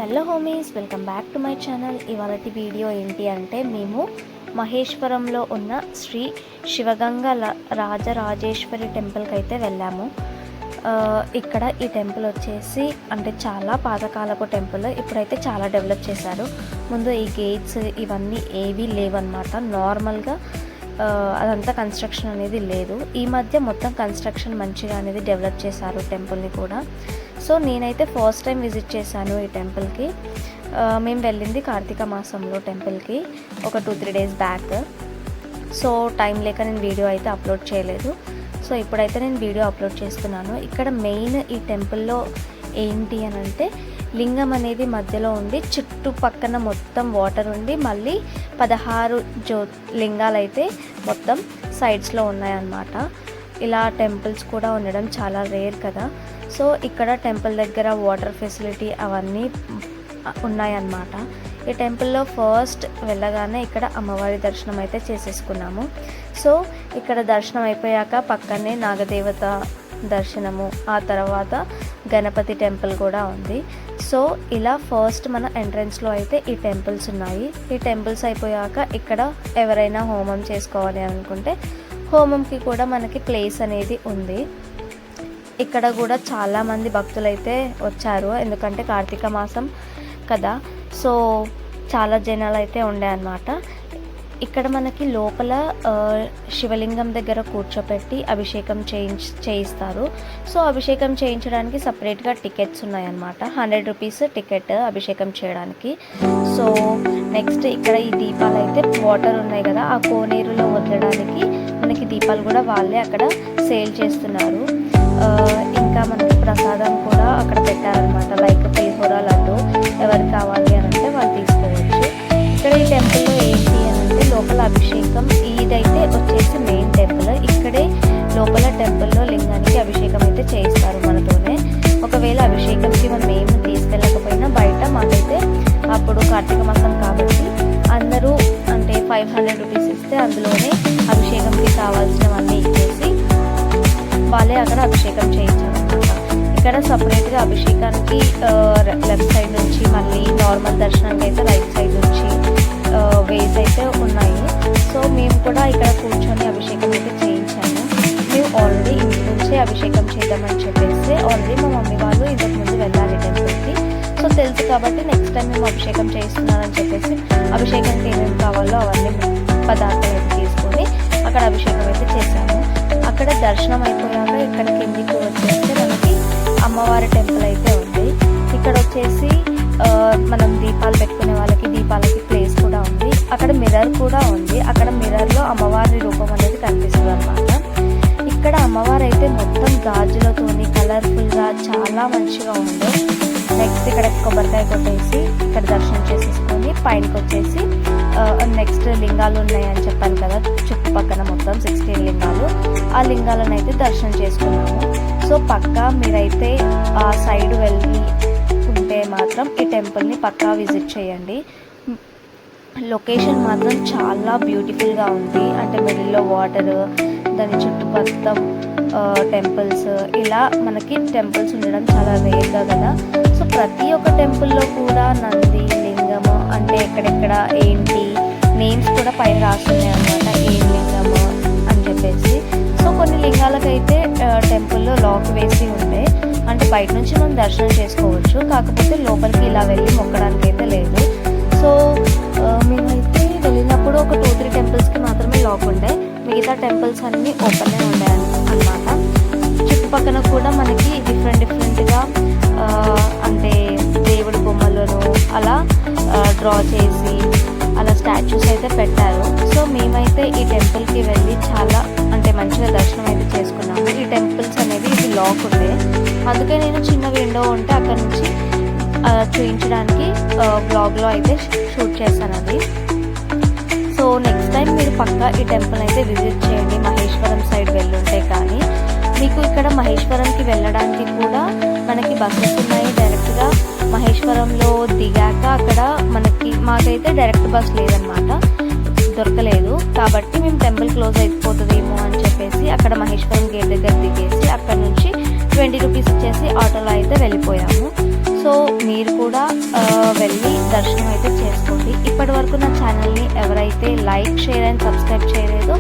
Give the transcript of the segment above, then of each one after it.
Hello homies, welcome back to my channel. ఇవాళటి video ఏంటి అంటే మేము మహేశ్వరంలో ఉన్న శ్రీ శివగంగ రాజరాజేశ్వరి టెంపుల్కి అయితే వెళ్ళాము. ఇక్కడ ఈ టెంపుల్ వచ్చేసి అంటే చాలా పాతకాలపు టెంపుల్. ఇప్పుడైతే చాలా డెవలప్ చేశారు. ముందు ఈ గేట్స్ ఇవన్నీ ఏవీ లేవన్నమాట. నార్మల్గా అదంతా కన్స్ట్రక్షన్ అనేది లేదు. ఈ మధ్య మొత్తం కన్స్ట్రక్షన్ మంచిగా అనేది డెవలప్ చేశారు టెంపుల్ని కూడా. సో నేనైతే ఫస్ట్ టైం విజిట్ చేశాను ఈ టెంపుల్కి. మేము వెళ్ళింది కార్తీక మాసంలో టెంపుల్కి ఒక 2-3 డేస్ బ్యాక్. సో టైం లేక నేను వీడియో అయితే అప్లోడ్ చేయలేదు. సో ఇప్పుడైతే నేను వీడియో అప్లోడ్ చేస్తున్నాను. ఇక్కడ మెయిన్ ఈ టెంపుల్లో ఏంటి అని అంటే లింగం అనేది మధ్యలో ఉండి చుట్టుపక్కన మొత్తం వాటర్ ఉండి మళ్ళీ 16 లింగాలు అయితే మొత్తం సైడ్స్లో ఉన్నాయన్నమాట. ఇలా టెంపుల్స్ కూడా ఉండడం చాలా రేర్ కదా. సో ఇక్కడ టెంపుల్ దగ్గర వాటర్ ఫెసిలిటీ అవన్నీ ఉన్నాయన్నమాట. ఈ టెంపుల్లో ఫస్ట్ వెళ్ళగానే ఇక్కడ అమ్మవారి దర్శనం అయితే చేసేసుకున్నాము. సో ఇక్కడ దర్శనం అయిపోయాక పక్కనే నాగదేవత దర్శనము, ఆ తర్వాత గణపతి టెంపుల్ కూడా ఉంది. సో ఇలా ఫస్ట్ మన ఎంట్రన్స్లో అయితే ఈ టెంపుల్స్ ఉన్నాయి. ఈ టెంపుల్స్ అయిపోయాక ఇక్కడ ఎవరైనా హోమం చేసుకోవాలి అనుకుంటే హోమంకి కూడా మనకి ప్లేస్ అనేది ఉంది. ఇక్కడ కూడా చాలామంది భక్తులైతే వచ్చారు, ఎందుకంటే కార్తీక మాసం కదా. సో చాలా జనాలు అయితే ఉండే అన్నమాట. ఇక్కడ మనకి లోపల శివలింగం దగ్గర కూర్చోపెట్టి అభిషేకం చేయిస్తారు. సో అభిషేకం చేయించడానికి సపరేట్గా టికెట్స్ ఉన్నాయన్నమాట. 100 రూపీస్ టికెట్ అభిషేకం చేయడానికి. సో నెక్స్ట్ ఇక్కడ ఈ దీపాలు అయితే వాటర్ ఉన్నాయి కదా, ఆ కోనేరులో వదలడానికి మనకి దీపాలు కూడా వాళ్ళే అక్కడ సేల్ చేస్తున్నారు. ఇంకా మనకి ప్రసాదం కూడా అక్కడ పెట్టారనమాట, లైక్ పులిహోర, లడ్డు. ఎవరు కావాలి అని అంటే వాళ్ళు తీసుకోవచ్చు. ఇక్కడ ఈ టెంపుల్లో ఏంటి అని అంటే లోపల అభిషేకం, ఇదైతే వచ్చేసి మెయిన్ టెంపుల్. ఇక్కడే లోపల టెంపుల్లో లింగానికి అభిషేకం అయితే చేయిస్తారు మనతోనే. ఒకవేళ అభిషేకంకి మనం ఏమి తీసుకెళ్ళకపోయినా బయట మాకైతే అప్పుడు కార్తీక మాసం కాబట్టి అందరూ అంటే 500 రూపీస్ ఇస్తే అందులోనే అభిషేకంకి కావాల్సినవన్నీ ఇచ్చేసి వాళ్ళే అక్కడ అభిషేకం చేయించారన్నమాట. ఇక్కడ సపరేట్గా అభిషేకానికి లెఫ్ట్ సైడ్ నుంచి, మళ్ళీ నార్మల్ దర్శనానికి అయితే రైట్ సైడ్ నుంచి వేస్ అయితే ఉన్నాయి. సో మేము కూడా ఇక్కడ కూర్చొని అభిషేకం అయితే చేయించాము. మేము ఆల్రెడీ ఇంటి నుంచే అభిషేకం చేద్దామని చెప్పేసి ఆల్రెడీ మా మమ్మీ వాళ్ళు ఇంతకుముందు వెళ్ళాలి టెంపుల్కి. సో తెలుసు కాబట్టి నెక్స్ట్ టైం మేము అభిషేకం చేస్తున్నామని చెప్పేసి అభిషేకానికి ఏమేమి కావాలో అవన్నీ పదార్థాలు అయితే తీసుకొని అక్కడ అభిషేకం అయితే చేశాము. అక్కడ దర్శనం అయిపోయాక ఇక్కడ కిందికి వచ్చేస్తే మనకి అమ్మవారి టెంపుల్ అయితే ఉంది. ఇక్కడ వచ్చేసి మనం దీపాలు పెట్టుకునే దీపాలకి ప్లేస్ కూడా ఉంది. అక్కడ మిర్రర్ కూడా ఉంది. అక్కడ మిర్రర్లో అమ్మవారి రూపం అనేది కనిపిస్తుంది అన్నమాట. ఇక్కడ అమ్మవారు అయితే మొత్తం గాజులతోని కలర్ఫుల్గా చాలా మంచిగా ఉంది. నెక్స్ట్ ఇక్కడ కొబ్బరికాయ కొట్టేసి ఇక్కడ దర్శనం చేసేసుకొని పైనకి వచ్చేసి నెక్స్ట్ లింగాలు ఉన్నాయని చెప్పాను కదా, చుట్టుపక్కల మొత్తం 16 లింగాలు. ఆ లింగాలను అయితే దర్శనం చేసుకున్నాము. సో పక్కా మీరైతే ఆ సైడ్ వెళ్ళి ఉంటే మాత్రం ఈ టెంపుల్ని పక్కా విజిట్ చేయండి. లొకేషన్ మాత్రం చాలా బ్యూటిఫుల్గా ఉంది. అంటే మిడిల్లో వాటర్, దాని చుట్టుపక్కల టెంపుల్స్, ఇలా మనకి టెంపుల్స్ ఉండడం చాలా రేర్గా కదా. సో ప్రతి ఒక్క టెంపుల్లో కూడా నంది, లింగము అంటే ఎక్కడెక్కడ ఏంటి నేమ్స్ కూడా పైన రాస్తున్నాయి అన్నమాట, ఏం లింగము అని చెప్పేసి. సో కొన్ని లింగాలకైతే టెంపుల్లో లాక్ వేసి ఉంటే అంటే బయట నుంచి మనం దర్శనం చేసుకోవచ్చు, కాకపోతే లోపలికి ఇలా వెళ్ళి మొక్కడానికి అయితే లేదు. సో మేమైతే వెళ్ళినప్పుడు ఒక 2-3 టెంపుల్స్కి మాత్రమే లాక్ ఉండే, మిగతా టెంపుల్స్ అన్నీ ఓపెన్గా ఉండే అన్నమాట. చుట్టుపక్కల కూడా మనకి డిఫరెంట్గా అంటే దేవుడి బొమ్మలను అలా డ్రా చేసి అలా స్టాచ్యూస్ అయితే పెట్టారు. సో మేమైతే ఈ టెంపుల్కి వెళ్ళి చాలా అంటే మంచిగా దర్శనం అయితే చేసుకున్నాము. ఈ టెంపుల్స్ అనేవి ఇది లాక్ ఉండే, అందుకే నేను చిన్న విండో ఉంటే అక్కడ నుంచి చూపించడానికి బ్లాగ్లో అయితే షూట్ చేశాను అది. సో నెక్స్ట్ టైం మీరు పక్కా ఈ టెంపుల్ అయితే విజిట్ చేయండి మహేశ్వరం సైడ్ వెళ్ళుంటే. కానీ మీకు ఇక్కడ మహేశ్వరంకి వెళ్ళడానికి కూడా మనకి బస్సెస్ ఉన్నాయి డైరెక్ట్గా. మహేశ్వరంలో దిగాక అక్కడ మాకైతే డైరెక్ట్ బస్ లేదనమాట, దొరకలేదు. కాబట్టి మేము టెంపుల్ క్లోజ్ అయిపోతుందేమో అని చెప్పేసి అక్కడ మహేశ్వరం గేట్ దగ్గర దిగేసి అక్కడ నుంచి 20 రూపీస్ ఇచ్చేసి ఆటోలో అయితే వెళ్ళిపోయాము. సో సో మీరు కూడా వెళ్ళి దర్శనం అయితే చేసుకోండి. ఇప్పటి వరకు నా ఛానల్ని ఎవరైతే లైక్, షేర్ అండ్ సబ్స్క్రైబ్ చేయలేదో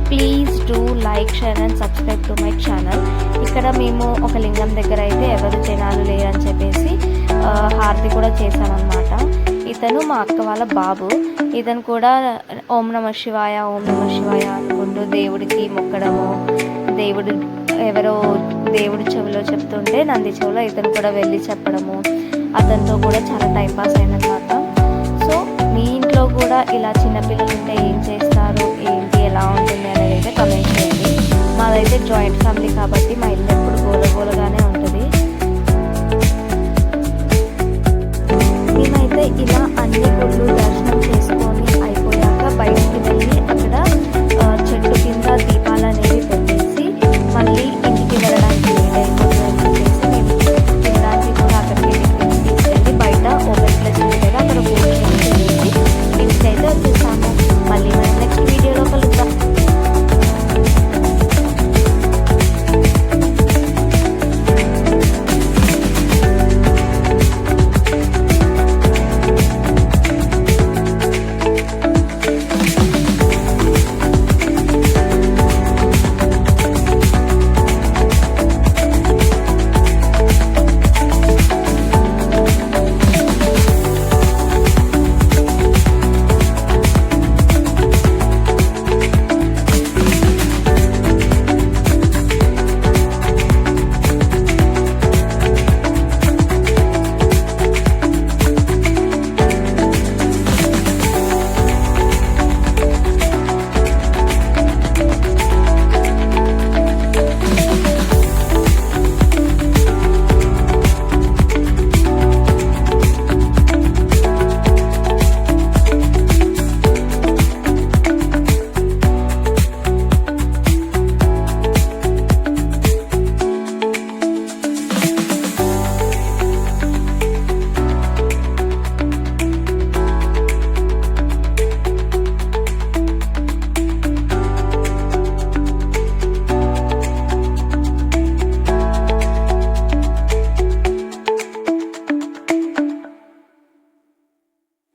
please do like, share and subscribe to my channel. ఇక్కడ మేము ఒక లింగం దగ్గర అయితే ఎవరు జనాలు లేరని చెప్పేసి హారతి కూడా చేశామన్నమాట. ఇతను మా అక్క వాళ్ళ బాబు. ఇతను కూడా ఓం నమ శివాయ, ఓం నమ శివాయ అనుకుంటూ దేవుడికి మొక్కడము, ఎవరో దేవుడి చెవిలో చెప్తుంటే నంది చెవిలో ఇతను కూడా వెళ్ళి చెప్పడము, అతనితో కూడా చాలా టైంపాస్ అయిందనమాట. సో మీ ఇంట్లో కూడా ఇలా చిన్నపిల్లలు ఉంటే ఏం చేస్తారు, ఏంటి, ఎలా ఉంటుంది అనేది అయితే కమెంట్ చేయండి. మాదైతే జాయింట్ ఫ్యామిలీ కాబట్టి మా ఇల్లు ఎప్పుడు గోలగోలగానే ఉంటుంది. మేమైతే ఇలా అన్ని గుళ్ళు దర్శనం చేసుకుంటాం.